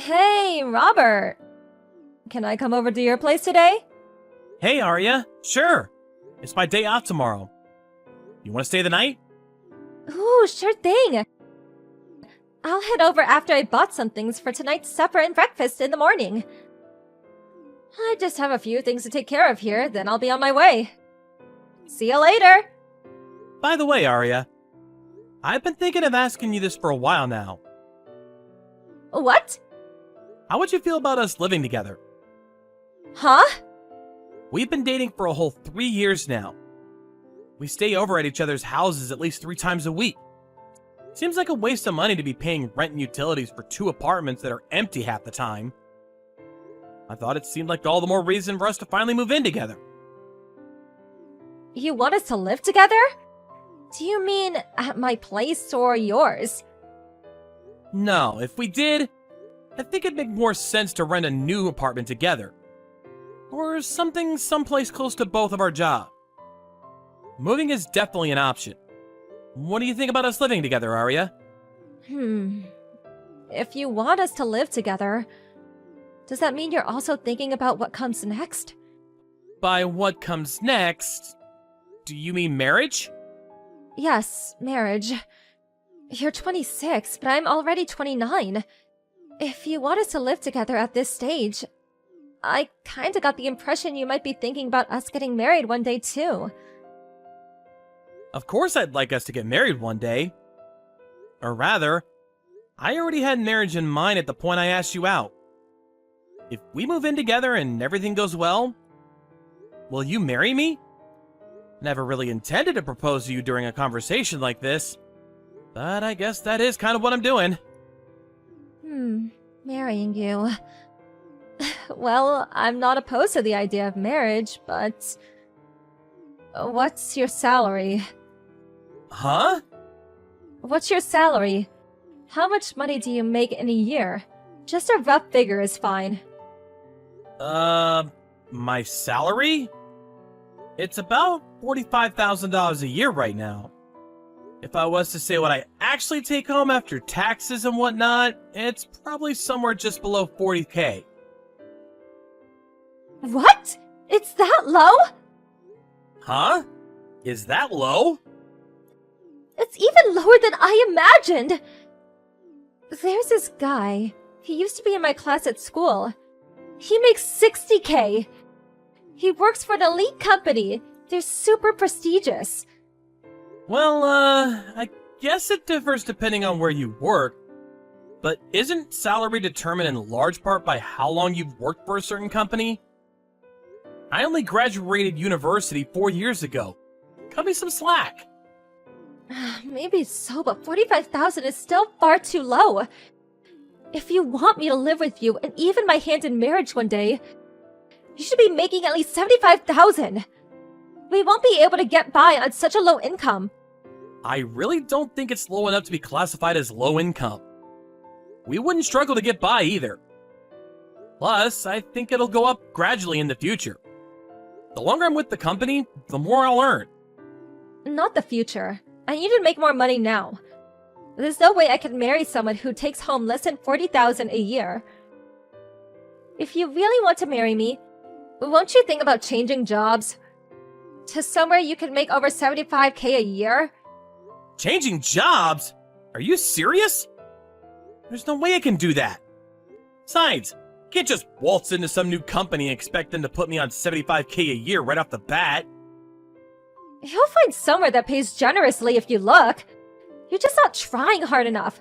Hey, Robert. Can I come over to your place today? Hey, Arya. Sure. It's my day off tomorrow. You want to stay the night? Ooh, sure thing. I'll head over after I bought some things for tonight's supper and breakfast in the morning. I just have a few things to take care of here, then I'll be on my way. See you later. By the way, Arya, I've been thinking of asking you this for a while now. What? How would you feel about us living together? Huh? We've been dating for a whole 3 years now. We stay over at each other's houses at least 3 times a week. Seems like a waste of money to be paying rent and utilities for 2 apartments that are empty half the time. I thought it seemed like all the more reason for us to finally move in together. You want us to live together? Do you mean at my place or yours? No, if we did, I think it'd make more sense to rent a new apartment together. Or something someplace close to both of our jobs. Moving is definitely an option. What do you think about us living together, Arya? If you want us to live together, does that mean you're also thinking about what comes next? By what comes next, do you mean marriage? Yes, marriage. You're 26, but I'm already 29. If you want us to live together at this stage, I kinda got the impression you might be thinking about us getting married one day too. Of course I'd like us to get married one day. Or rather, I already had marriage in mind at the point I asked you out. If we move in together and everything goes well, will you marry me? Never really intended to propose to you during a conversation like this, but I guess that is kind of what I'm doing. Marrying you. Well, I'm not opposed to the idea of marriage, but... What's your salary? Huh? What's your salary? How much money do you make in a year? Just a rough figure is fine. My salary? It's about $45,000 a year right now. If I was to say what I actually take home after taxes and whatnot, it's probably somewhere just below 40K. What? It's that low? Huh? Is that low? It's even lower than I imagined! There's this guy. He used to be in my class at school. He makes 60K. He works for an elite company. They're super prestigious. Well, I guess it differs depending on where you work. But isn't salary determined in large part by how long you've worked for a certain company? I only graduated university 4 years ago. Cut me some slack. Maybe so, but 45,000 is still far too low. If you want me to live with you and even my hand in marriage one day, you should be making at least 75,000. We won't be able to get by on such a low income. I really don't think it's low enough to be classified as low income. We wouldn't struggle to get by either. Plus, I think it'll go up gradually in the future. The longer I'm with the company, the more I'll earn. Not the future. I need to make more money now. There's no way I can marry someone who takes home less than 40,000 a year. If you really want to marry me, won't you think about changing jobs? To somewhere you can make over 75K a year? Changing jobs? Are you serious? There's no way I can do that. Besides, I can't just waltz into some new company and expect them to put me on 75K a year right off the bat. You'll find somewhere that pays generously if you look. You're just not trying hard enough.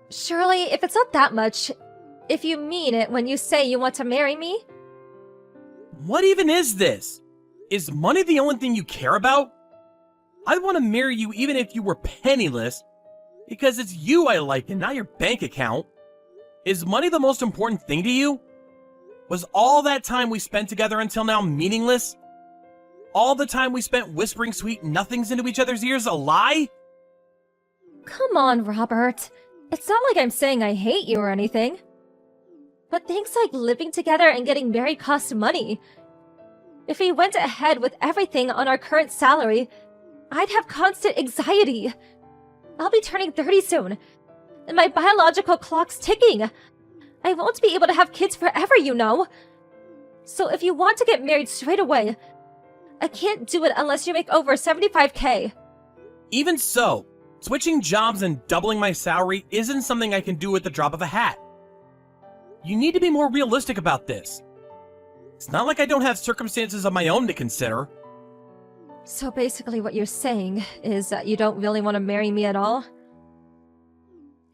Surely, if it's not that much, if you mean it when you say you want to marry me? What even is this? Is money the only thing you care about? I'd want to marry you even if you were penniless, because it's you I like and not your bank account. Is money the most important thing to you? Was all that time we spent together until now meaningless? All the time we spent whispering sweet nothings into each other's ears a lie? Come on, Robert. It's not like I'm saying I hate you or anything. But things like living together and getting married cost money. If we went ahead with everything on our current salary, I'd have constant anxiety. I'll be turning 30 soon, and my biological clock's ticking. I won't be able to have kids forever, you know. So if you want to get married straight away, I can't do it unless you make over 75K. Even so, switching jobs and doubling my salary isn't something I can do at the drop of a hat. You need to be more realistic about this. It's not like I don't have circumstances of my own to consider. So basically what you're saying is that you don't really want to marry me at all?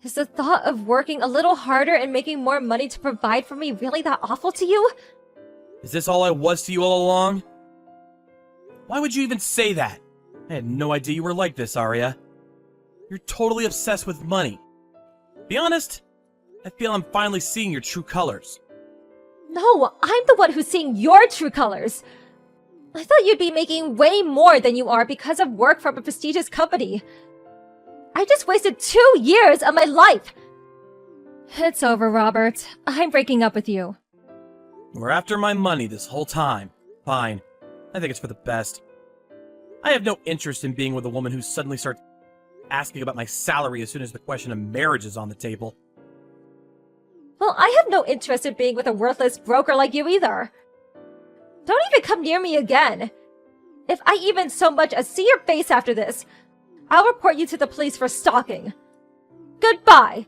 Is the thought of working a little harder and making more money to provide for me really that awful to you? Is this all I was to you all along? Why would you even say that? I had no idea you were like this, Arya. You're totally obsessed with money. Be honest, I feel I'm finally seeing your true colors. No, I'm the one who's seeing your true colors. I thought you'd be making way more than you are because of work from a prestigious company. I just wasted 2 years of my life. It's over, Robert. I'm breaking up with you. We're after my money this whole time. Fine. I think it's for the best. I have no interest in being with a woman who suddenly starts asking about my salary as soon as the question of marriage is on the table. Well, I have no interest in being with a worthless broker like you either. Don't even come near me again. If I even so much as see your face after this, I'll report you to the police for stalking. Goodbye.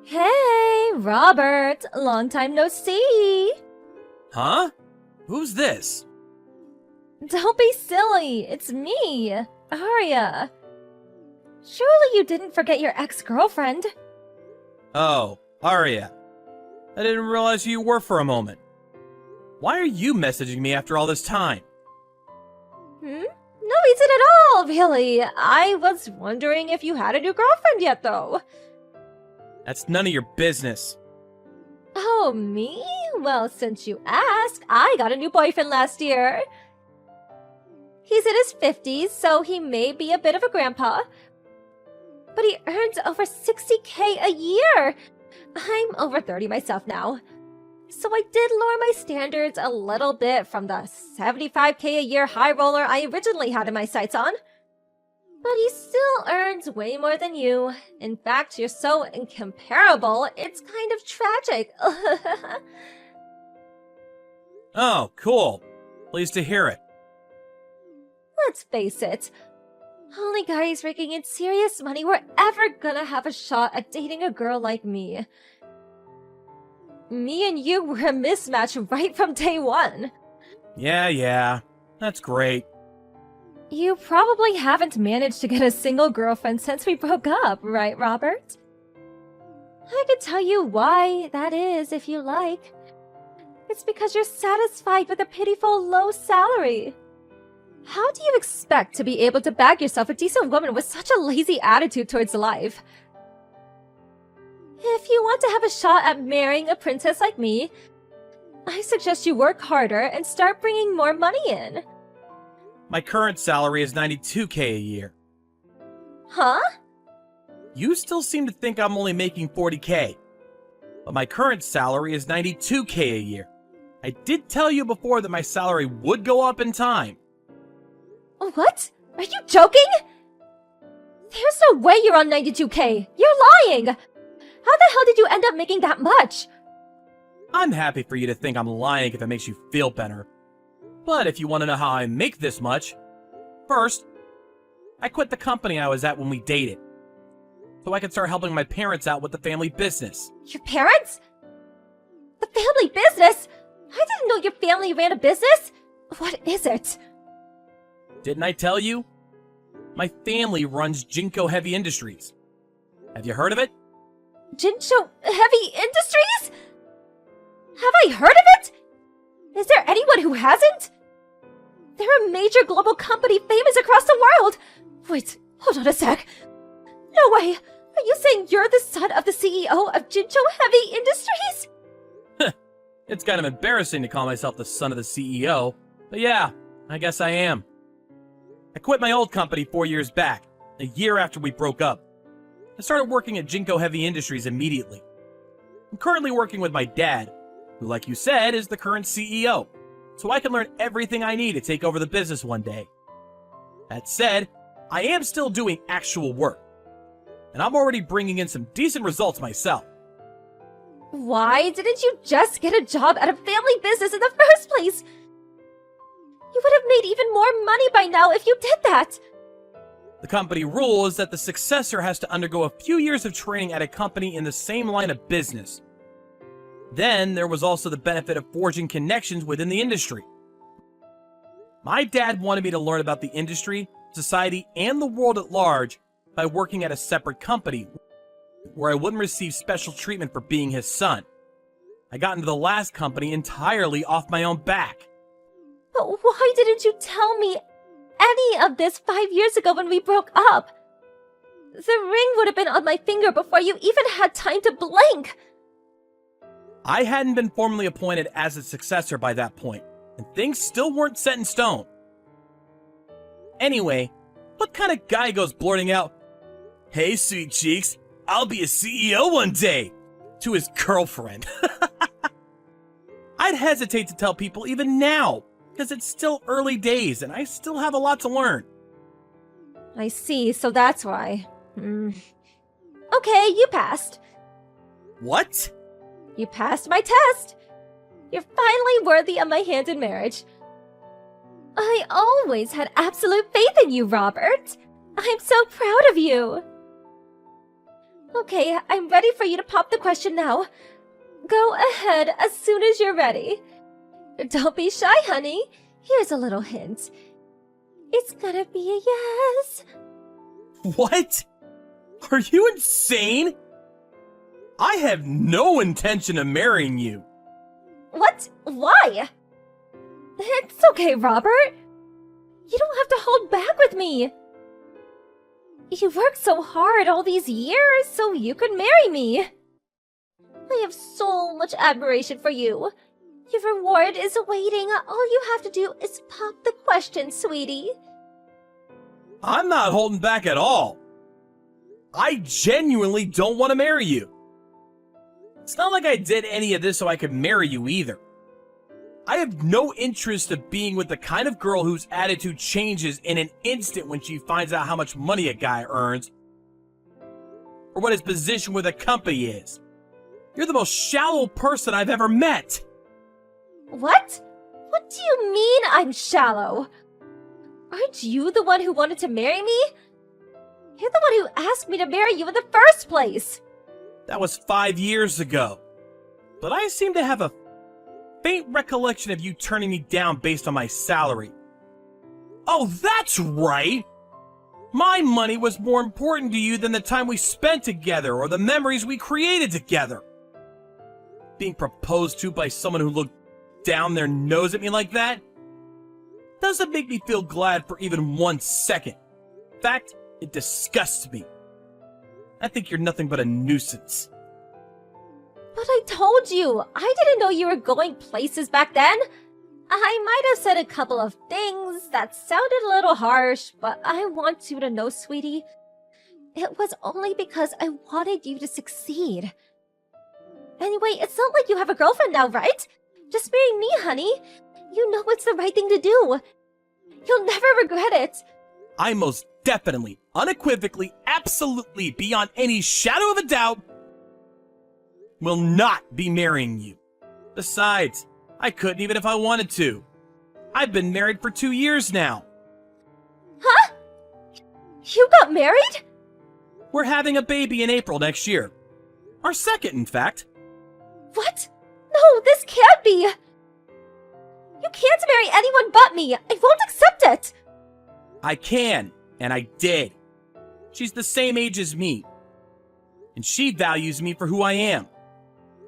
Hey, Robert. Long time no see. Huh? Who's this? Don't be silly. It's me, Arya. Surely you didn't forget your ex-girlfriend. Oh, Arya. I didn't realize who you were for a moment. Why are you messaging me after all this time? No reason at all, really. I was wondering if you had a new girlfriend yet, though. That's none of your business. Oh, me? Well, since you ask, I got a new boyfriend last year. He's in his 50s, so he may be a bit of a grandpa. But he earns over 60K a year. I'm over 30 myself now. So I did lower my standards a little bit from the 75K a year high roller I originally had in my sights on. But he still earns way more than you. In fact, you're so incomparable, it's kind of tragic. Oh, cool. Pleased to hear it. Let's face it. Only guys raking in serious money were ever gonna have a shot at dating a girl like me. Me and you were a mismatch right from day one. Yeah. That's great. You probably haven't managed to get a single girlfriend since we broke up, right, Robert? I could tell you why that is if you like. It's because you're satisfied with a pitiful low salary. How do you expect to be able to bag yourself a decent woman with such a lazy attitude towards life? If you want to have a shot at marrying a princess like me, I suggest you work harder and start bringing more money in. My current salary is 92K a year. Huh? You still seem to think I'm only making 40K. But my current salary is 92K a year. I did tell you before that my salary would go up in time. What? Are you joking? There's no way you're on 92K. You're lying. How the hell did you end up making that much? I'm happy for you to think I'm lying if it makes you feel better. But if you want to know how I make this much, first, I quit the company I was at when we dated, so I could start helping my parents out with the family business. Your parents? The family business? I didn't know your family ran a business. What is it? Didn't I tell you? My family runs Jinko Heavy Industries. Have you heard of it? Jincho Heavy Industries? Have I heard of it? Is there anyone who hasn't? They're a major global company famous across the world. Wait, hold on a sec. No way. Are you saying you're the son of the CEO of Jincho Heavy Industries? It's kind of embarrassing to call myself the son of the CEO, but yeah, I guess I am. I quit my old company 4 years back, a year after we broke up. I started working at Jinko Heavy Industries immediately. I'm currently working with my dad, who, like you said, is the current CEO, so I can learn everything I need to take over the business one day. That said, I am still doing actual work. and I'm already bringing in some decent results myself. Why didn't you just get a job at a family business in the first place? You would have made even more money by now if you did that. The company rule is that the successor has to undergo a few years of training at a company in the same line of business. Then there was also the benefit of forging connections within the industry. My dad wanted me to learn about the industry, society, and the world at large by working at a separate company where I wouldn't receive special treatment for being his son. I got into the last company entirely off my own back. But why didn't you tell me any of this 5 years ago when we broke up? The ring would have been on my finger before you even had time to blink. I hadn't been formally appointed as a successor by that point, and things still weren't set in stone. Anyway, what kind of guy goes blurting out, "Hey, sweet cheeks, I'll be a CEO one day," to his girlfriend? I'd hesitate to tell people even now, because it's still early days and I still have a lot to learn. I see, so that's why. Okay, you passed. What? You passed my test. You're finally worthy of my hand in marriage. I always had absolute faith in you, Robert. I'm so proud of you. Okay, I'm ready for you to pop the question now. Go ahead as soon as you're ready. Don't be shy, honey. Here's a little hint. It's gonna be a yes. What? Are you insane? I have no intention of marrying you. What? Why? It's okay, Robert. You don't have to hold back with me. You worked so hard all these years so you could marry me. I have so much admiration for you. Your reward is awaiting. All you have to do is pop the question, sweetie. I'm not holding back at all. I genuinely don't want to marry you. It's not like I did any of this so I could marry you either. I have no interest of being with the kind of girl whose attitude changes in an instant when she finds out how much money a guy earns, or what his position with a company is. You're the most shallow person I've ever met. What? What do you mean I'm shallow? Aren't you the one who wanted to marry me? You're the one who asked me to marry you in the first place. That was 5 years ago. But I seem to have a faint recollection of you turning me down based on my salary. Oh, that's right! My money was more important to you than the time we spent together or the memories we created together. Being proposed to by someone who looked down their nose at me like that doesn't make me feel glad for even 1 second. In fact, it disgusts me. I think you're nothing but a nuisance. But I told you, I didn't know you were going places back then. I might have said a couple of things that sounded a little harsh, but I want you to know, sweetie, it was only because I wanted you to succeed. Anyway, it's not like you have a girlfriend now, right? Just marry me, honey. You know it's the right thing to do. You'll never regret it. I most definitely, unequivocally, absolutely, beyond any shadow of a doubt, will not be marrying you. Besides, I couldn't even if I wanted to. I've been married for 2 years now. Huh? You got married? We're having a baby in April next year. Our second, in fact. What? No, this can't be. You can't marry anyone but me. I won't accept it. I can, and I did. She's the same age as me. And she values me for who I am.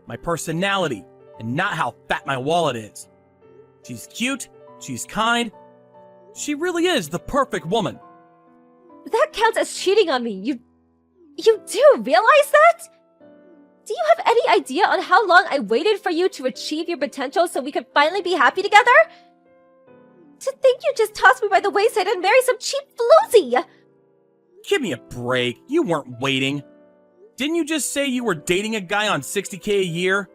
My personality, and not how fat my wallet is. She's cute, she's kind. She really is the perfect woman. That counts as cheating on me. You do realize that? Do you have any idea on how long I waited for you to achieve your potential so we could finally be happy together? To think you just tossed me by the wayside and marry some cheap floozy! Give me a break. You weren't waiting. Didn't you just say you were dating a guy on $60K a year?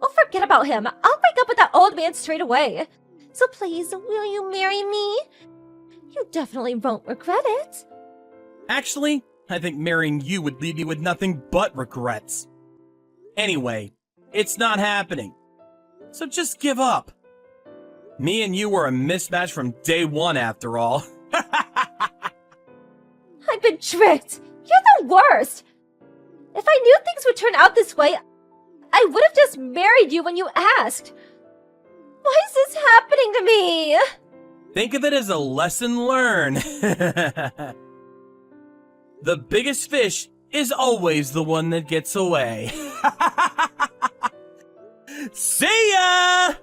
Oh, forget about him. I'll break up with that old man straight away. So please, will you marry me? You definitely won't regret it. Actually, I think marrying you would leave me with nothing but regrets. Anyway, it's not happening. So just give up. Me and you were a mismatch from day one after all. I've been tricked! You're the worst! If I knew things would turn out this way, I would have just married you when you asked. Why is this happening to me? Think of it as a lesson learned. The biggest fish is always the one that gets away. See ya!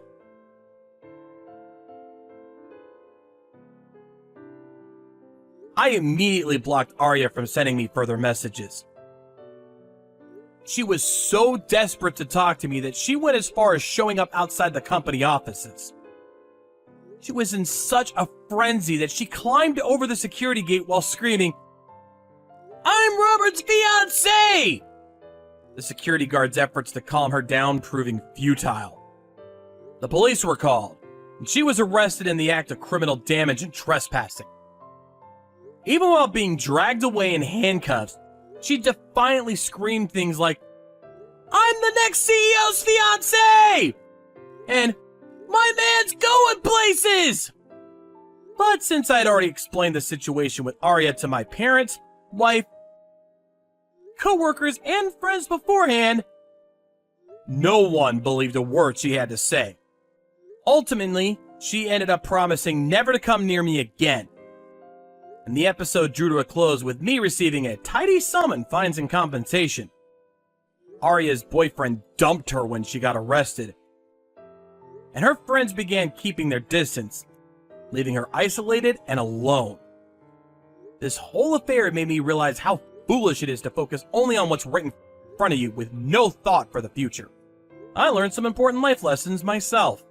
I immediately blocked Arya from sending me further messages. She was so desperate to talk to me that she went as far as showing up outside the company offices. She was in such a frenzy that she climbed over the security gate while screaming, "I'm Robert's fiancé!" The security guard's efforts to calm her down proving futile. The police were called, and she was arrested in the act of criminal damage and trespassing. Even while being dragged away in handcuffs, she defiantly screamed things like, "I'm the next CEO's fiancé!" and "My man's going places!" But since I'd already explained the situation with Arya to my parents, wife, co-workers, and friends beforehand, no one believed a word she had to say. Ultimately, she ended up promising never to come near me again. And the episode drew to a close with me receiving a tidy sum in fines and compensation. Arya's boyfriend dumped her when she got arrested, and her friends began keeping their distance, leaving her isolated and alone. This whole affair made me realize how foolish it is to focus only on what's right in front of you with no thought for the future. I learned some important life lessons myself.